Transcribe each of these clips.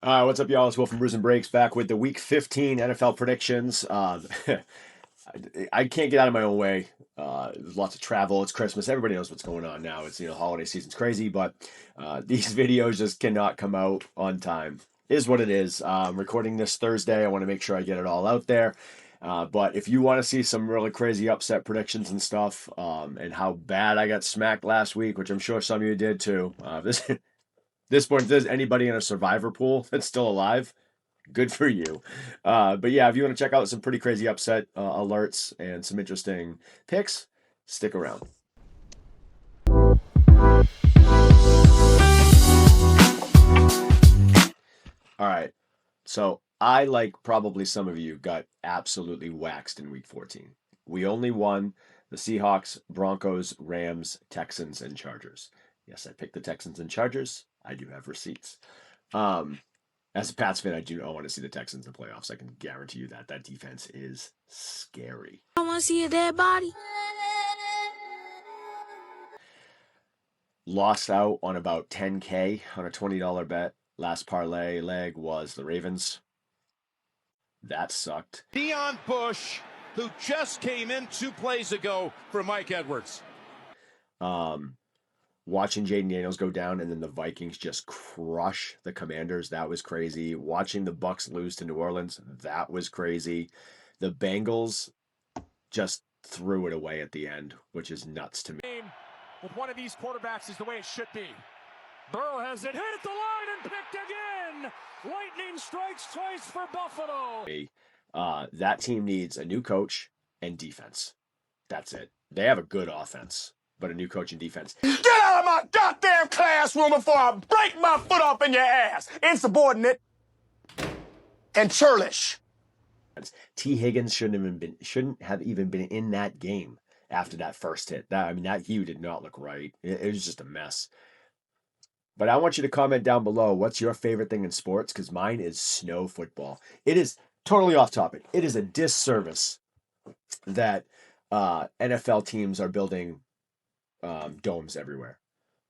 What's up, y'all? It's Will from Brews and Breaks back with the Week 15 NFL predictions. I can't get out of my own way. There's lots of travel. It's Christmas. Everybody knows what's going on now. It's holiday season's crazy, but these videos just cannot come out on time. Is what it is. Recording this Thursday. I want to make sure I get it all out there. But if you want to see some really crazy upset predictions and stuff, and how bad I got smacked last week, which I'm sure some of you did too, this point, if there's anybody in a survivor pool that's still alive, good for you. But yeah, if you want to check out some pretty crazy upset alerts and some interesting picks, stick around. All right. So I, like probably some of you, got absolutely waxed in week 14. We only won the Seahawks, Broncos, Rams, Texans, and Chargers. Yes, I picked the Texans and Chargers. I do have receipts. Um, As a Pats fan, I do not want to see the Texans in the playoffs. I can guarantee you that that defense is scary. I want to see a dead body. Lost out on about 10K on a $20 bet. Last parlay leg was the Ravens. That sucked. Deion Bush, who just came in 2 plays ago for Mike Edwards. Watching Jaden Daniels go down and then the Vikings just crush the Commanders, that was crazy. Watching the Bucks lose to New Orleans, that was crazy. The Bengals just threw it away at the end, which is nuts to me. With one of these quarterbacks is the way it should be. Burrow has it hit at the line and picked again. Lightning strikes twice for Buffalo. That team needs a new coach and defense. That's it. They have a good offense, but a new coach and defense. Get out of my goddamn classroom before I break my foot off in your ass. Insubordinate and churlish. T. Higgins shouldn't have even been in that game after that first hit. That he did not look right. It was just a mess. But I want you to comment down below, what's your favorite thing in sports? Because mine is snow football. It is totally off topic. It is a disservice that NFL teams are building domes everywhere.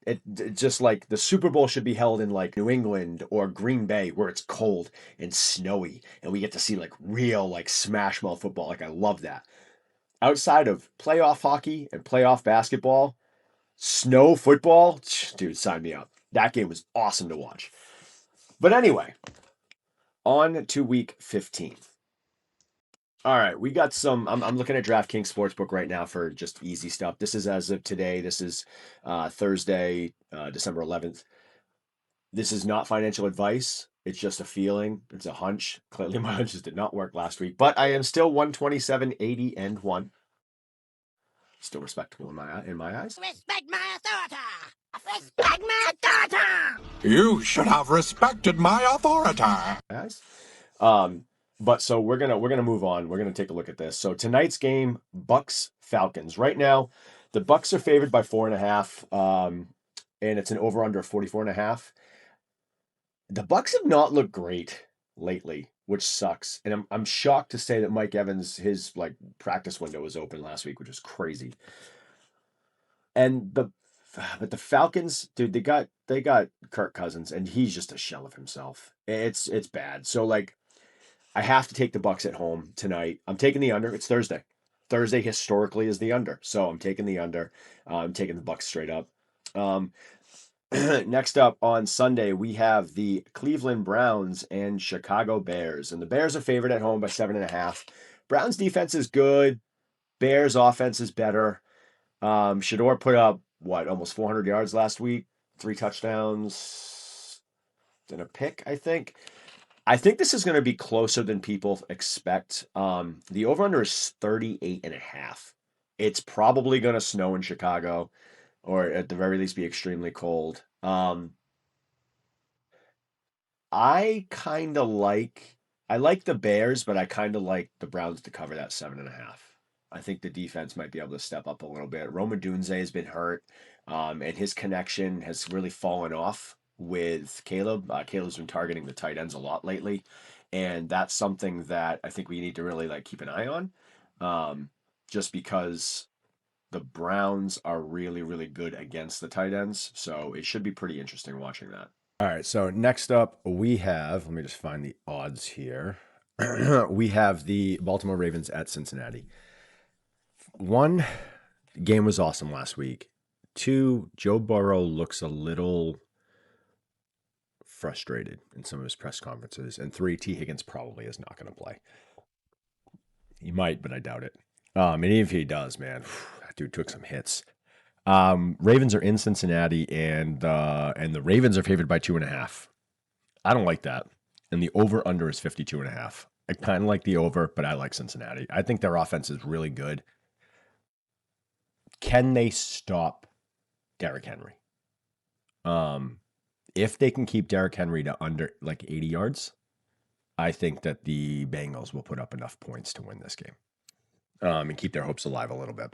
It just like the Super Bowl should be held in like New England or Green Bay where it's cold and snowy and we get to see like real like smash mouth football. Like I love that. Outside of playoff hockey and playoff basketball, snow football, dude, sign me up. That game was awesome to watch. But anyway, on to week 15. All right, we got some. I'm looking at DraftKings Sportsbook right now for just easy stuff. This is as of today. This is Thursday, December 11th. This is not financial advice. It's just a feeling. It's a hunch. Clearly, my hunches did not work last week, but I am still 127, 80, and 1. Still respectable in my eyes. Respect my authority. Respect my authority. You should have respected my authority. Guys. But so we're gonna move on. We're gonna take a look at this. So tonight's game, Bucks Falcons. Right now, the Bucks are favored by 4.5. And it's an over under 44.5. The Bucks have not looked great lately, which sucks. And I'm shocked to say that Mike Evans, his like practice window was open last week, which is crazy. And but the Falcons, dude, they got Kirk Cousins, and he's just a shell of himself. It's bad. So like, I have to take the Bucks at home tonight. I'm taking the under. It's Thursday. Thursday historically is the under, so I'm taking the under. I'm taking the Bucks straight up. Next up on Sunday, we have the Cleveland Browns and Chicago Bears, and the Bears are favored at home by 7.5. Browns defense is good. Bears offense is better. Shador put up almost 400 yards last week, 3 touchdowns and a pick, I think. I think this is going to be closer than people expect. The over-under is 38.5. It's probably going to snow in Chicago, or at the very least be extremely cold. I like the Bears, but I kind of like the Browns to cover that 7.5. I think the defense might be able to step up a little bit. Roma Dunze has been hurt, and his connection has really fallen off with Caleb. Caleb's been targeting the tight ends a lot lately, and that's something that I think we need to really like keep an eye on, just because the Browns are really, really good against the tight ends. So it should be pretty interesting watching that. All right, so next up we have, let me just find the odds here. We have the Baltimore Ravens at Cincinnati. One, game was awesome last week. Two, Joe Burrow looks a little frustrated in some of his press conferences. And three, T. Higgins probably is not going to play. He might, but I doubt it. And even if he does, man, that dude took some hits. Ravens are in Cincinnati, and the Ravens are favored by 2.5. I don't like that. And the over-under is 52.5. I kind of like the over, but I like Cincinnati. I think their offense is really good. Can they stop Derrick Henry? If they can keep Derrick Henry to under like 80 yards, I think that the Bengals will put up enough points to win this game and keep their hopes alive a little bit.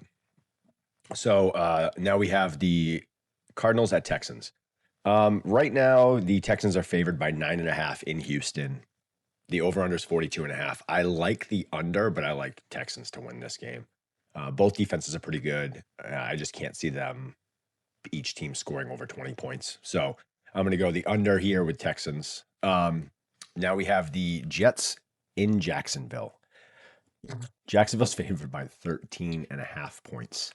So now we have the Cardinals at Texans. Right now, the Texans are favored by 9.5 in Houston. The over-under is 42.5. I like the under, but I like Texans to win this game. Both defenses are pretty good. I just can't see them, each team scoring over 20 points. So I'm going to go the under here with Texans. Now we have the Jets in Jacksonville. Jacksonville's favored by 13.5 points.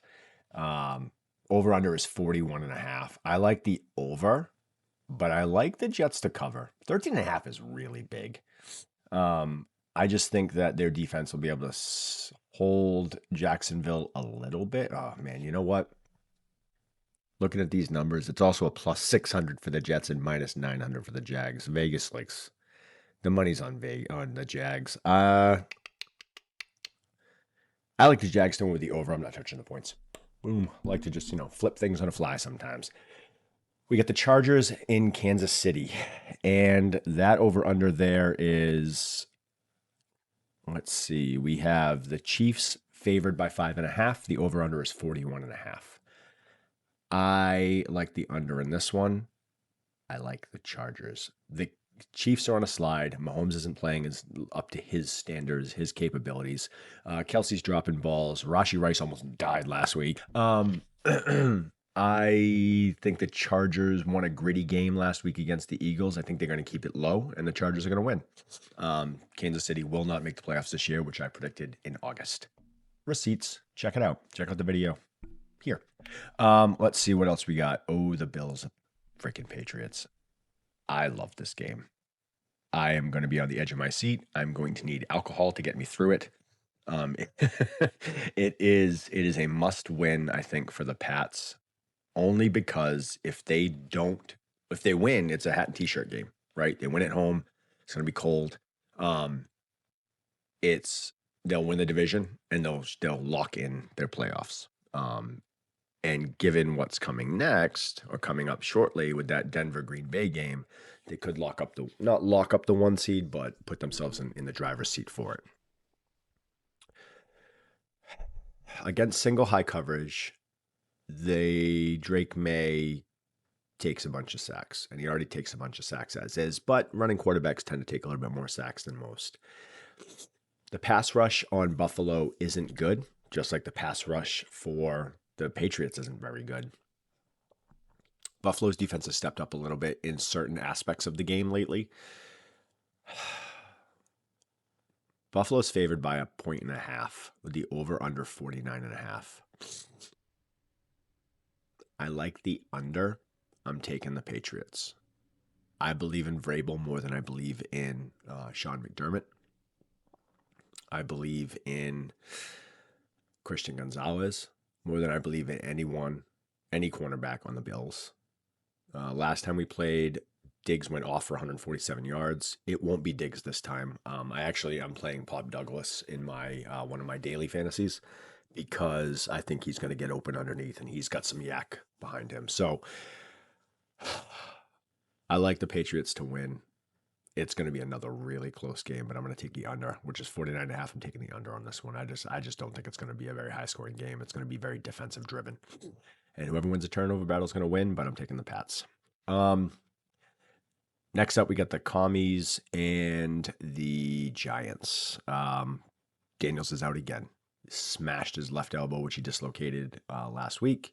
Over-under is 41.5. I like the over, but I like the Jets to cover. 13.5 is really big. I just think that their defense will be able to hold Jacksonville a little bit. Oh, man, you know what? Looking at these numbers, it's also a plus 600 for the Jets and minus 900 for the Jags. Vegas likes the money's on the Jags. I like the Jags to win with the over. I'm not touching the points. Boom. I like to just, flip things on a fly sometimes. We get the Chargers in Kansas City, and that over-under there is, let's see, we have the Chiefs favored by 5.5. The over-under is 41.5. I like the under in this one. I like the Chargers. The Chiefs are on a slide. Mahomes isn't playing as up to his standards, his capabilities. Kelsey's dropping balls. Rashee Rice almost died last week. I think the Chargers won a gritty game last week against the Eagles. I think they're going to keep it low, and the Chargers are going to win. Kansas City will not make the playoffs this year, which I predicted in August. Receipts. Check it out. Check out the video here. Let's see what else we got. Oh, the Bills, freaking Patriots. I love this game. I am going to be on the edge of my seat. I'm going to need alcohol to get me through it. It is a must win, I think, for the Pats. Only because if they win, it's a hat and t-shirt game, right? They win at home. It's going to be cold. They'll win the division and they'll lock in their playoffs. And given what's coming next or coming up shortly with that Denver Green Bay game, they could not lock up the 1 seed, but put themselves in the driver's seat for it. Against single high coverage, Drake May takes a bunch of sacks, and he already takes a bunch of sacks as is, but running quarterbacks tend to take a little bit more sacks than most. The pass rush on Buffalo isn't good, just like the pass rush for the Patriots isn't very good. Buffalo's defense has stepped up a little bit in certain aspects of the game lately. Buffalo's favored by 1.5 with the over under 49.5. I like the under. I'm taking the Patriots. I believe in Vrabel more than I believe in Sean McDermott. I believe in Christian Gonzalez more than I believe in any cornerback on the Bills. Last time we played, Diggs went off for 147 yards. It won't be Diggs this time. I'm playing Bob Douglas in my one of my daily fantasies because I think he's going to get open underneath and he's got some yak behind him. So I like the Patriots to win. It's going to be another really close game, but I'm going to take the under, which is 49.5. I'm taking the under on this one. I just don't think it's going to be a very high scoring game. It's going to be very defensive driven. And whoever wins the turnover battle is going to win, but I'm taking the Pats. Next up, we got the Commies and the Giants. Daniels is out again. Smashed his left elbow, which he dislocated last week.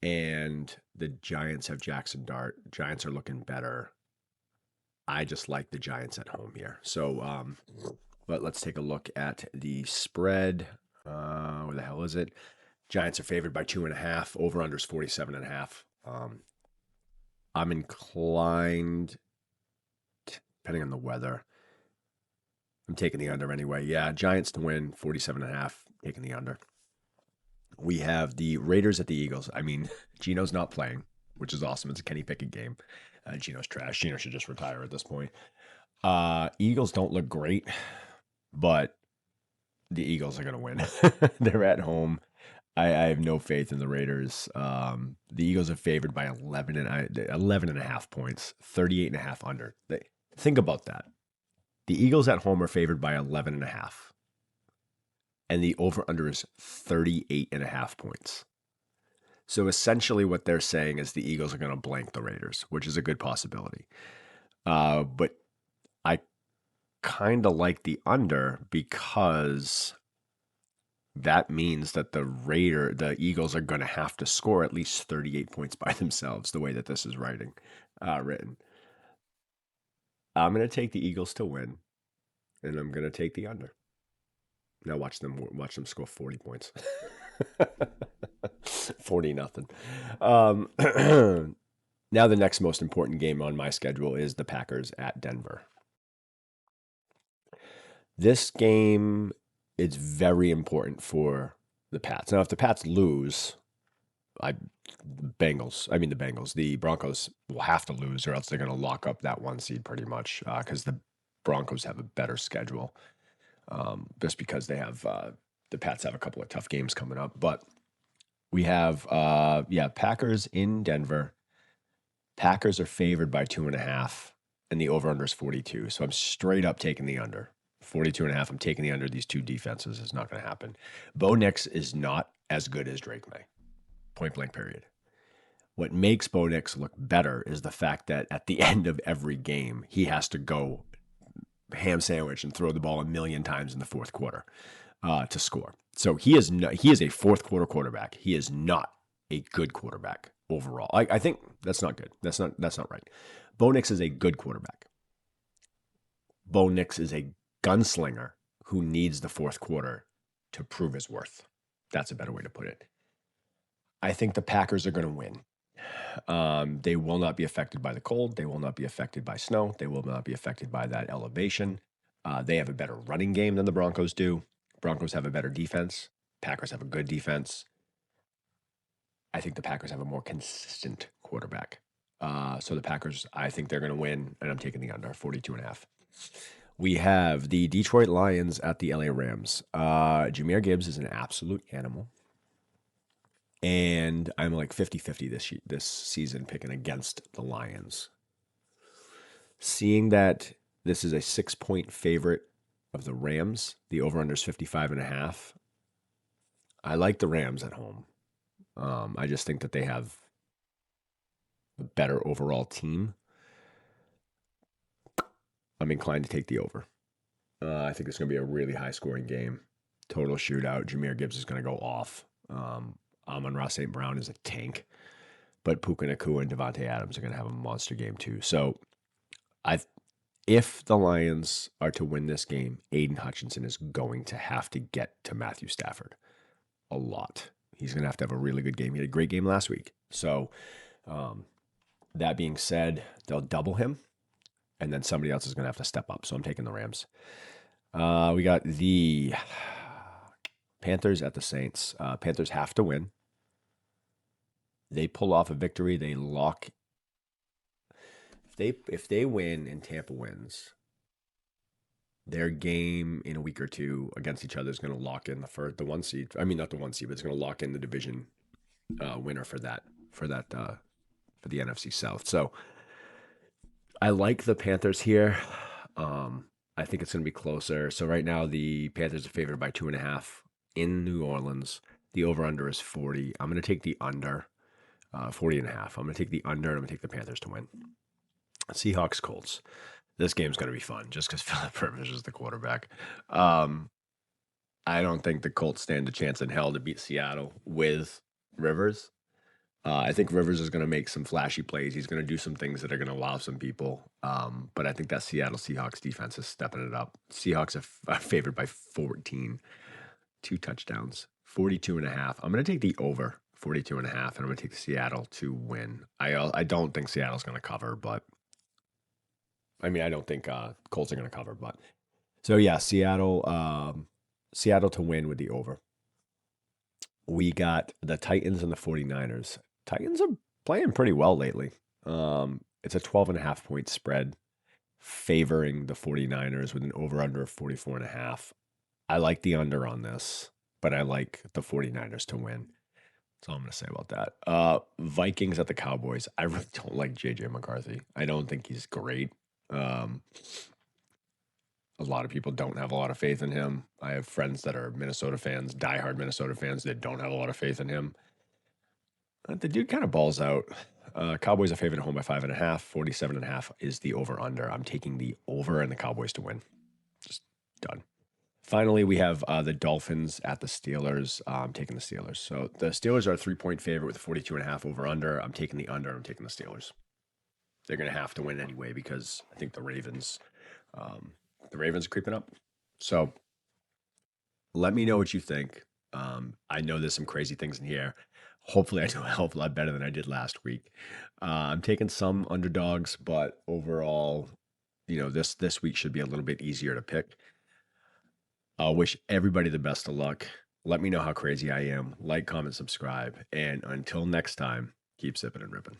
and the Giants have Jackson Dart. Giants are looking better. I just like the Giants at home here. So, but let's take a look at the spread. Where the hell is it? Giants are favored by 2.5. Over under is 47.5. I'm inclined, depending on the weather. I'm taking the under anyway. Yeah, Giants to win, 47.5. Taking the under. We have the Raiders at the Eagles. I mean, Gino's not playing, which is awesome. It's a Kenny Pickett game. Gino's trash. Gino should just retire at this point. Eagles don't look great, but the Eagles are going to win. They're at home. I have no faith in the Raiders. The Eagles are favored by 11.5 points, 38.5 under. Think about that. The Eagles at home are favored by 11.5. And the over-under is 38.5 points. So essentially what they're saying is the Eagles are going to blank the Raiders, which is a good possibility. But I kind of like the under because that means that the Eagles are going to have to score at least 38 points by themselves, the way that this is written. I'm going to take the Eagles to win, and I'm going to take the under. Now watch them score 40 points. 40-0. Now the next most important game on my schedule is the Packers at Denver. This game is very important for the Pats. Now, if the Pats lose, the Broncos will have to lose, or else they're going to lock up that 1 seed pretty much, because the Broncos have a better schedule. Just because they have the Pats have a couple of tough games coming up. But we have Packers in Denver. Packers are favored by 2.5, and the over-under is 42. So I'm straight up taking the under. 42.5, I'm taking the under. These two defenses is not going to happen. Bo Nix is not as good as Drake May. Point blank period. What makes Bo Nix look better is the fact that at the end of every game, he has to go ham sandwich and throw the ball 1,000,000 times in the fourth quarter to score. So he is a fourth quarter quarterback. He is not a good quarterback overall. I think that's not good. That's not right. Bo Nix is a good quarterback. Bo Nix is a gunslinger who needs the fourth quarter to prove his worth. That's a better way to put it. I think the Packers are going to win. They will not be affected by the cold. They will not be affected by snow. They will not be affected by that elevation. They have a better running game than the Broncos do. Broncos have a better defense. Packers have a good defense. I think the Packers have a more consistent quarterback. So the Packers, I think they're going to win, and I'm taking the under, 42.5. We have the Detroit Lions at the LA Rams. Jahmyr Gibbs is an absolute animal. And I'm like 50-50 this season picking against the Lions. Seeing that this is a 6-point favorite of the Rams, the over-under is 55.5. I like the Rams at home. I just think that they have a better overall team. I'm inclined to take the over. I think it's going to be a really high-scoring game. Total shootout. Jahmyr Gibbs is going to go off. Amon-Ra St. Brown is a tank. But Puka Nacua and Devontae Adams are going to have a monster game too. So if the Lions are to win this game, Aiden Hutchinson is going to have to get to Matthew Stafford a lot. He's going to have a really good game. He had a great game last week. So that being said, they'll double him. And then somebody else is going to have to step up. So I'm taking the Rams. We got the Panthers at the Saints. Panthers have to win. They pull off a victory. They lock. If they win and Tampa wins, their game in a week or two against each other is going to lock in the 1 seed. I mean, not the 1 seed, but it's going to lock in the division winner for the NFC South. So I like the Panthers here. I think it's going to be closer. So right now the Panthers are favored by 2.5 in New Orleans. The over-under is 40. I'm going to take the under, 40.5. I'm going to take the under, and I'm going to take the Panthers to win. Seahawks, Colts. This game's going to be fun just because Philip Rivers is the quarterback. I don't think the Colts stand a chance in hell to beat Seattle with Rivers. I think Rivers is going to make some flashy plays. He's going to do some things that are going to wow some people. But I think that Seattle Seahawks defense is stepping it up. Seahawks are favored by 14, 2 touchdowns, 42.5. I'm going to take the over 42.5, and I'm going to take Seattle to win. I don't think Seattle's going to cover, but I mean, I don't think Colts are going to cover, but so yeah, Seattle to win with the over. We got the Titans and the 49ers. Titans are playing pretty well lately. It's a 12.5 point spread favoring the 49ers with an over under of 44.5. I like the under on this, but I like the 49ers to win. That's all I'm going to say about that. Vikings at the Cowboys. I really don't like JJ McCarthy. I don't think he's great. A lot of people don't have a lot of faith in him. I have friends that are Minnesota fans, diehard Minnesota fans, that don't have a lot of faith in him. The dude kind of balls out. Cowboys are favored at home by 5.5. 47.5 is the over-under. I'm taking the over and the Cowboys to win. Just done. Finally, we have the Dolphins at the Steelers. I'm taking the Steelers. So the Steelers are a 3-point favorite with 42.5 over-under. I'm taking the under. I'm taking the Steelers. They're going to have to win anyway because I think the Ravens are creeping up. So let me know what you think. I know there's some crazy things in here. Hopefully I do a hell of a lot better than I did last week. I'm taking some underdogs, but overall, this week should be a little bit easier to pick. I wish everybody the best of luck. Let me know how crazy I am. Like, comment, subscribe. And until next time, keep sipping and ripping.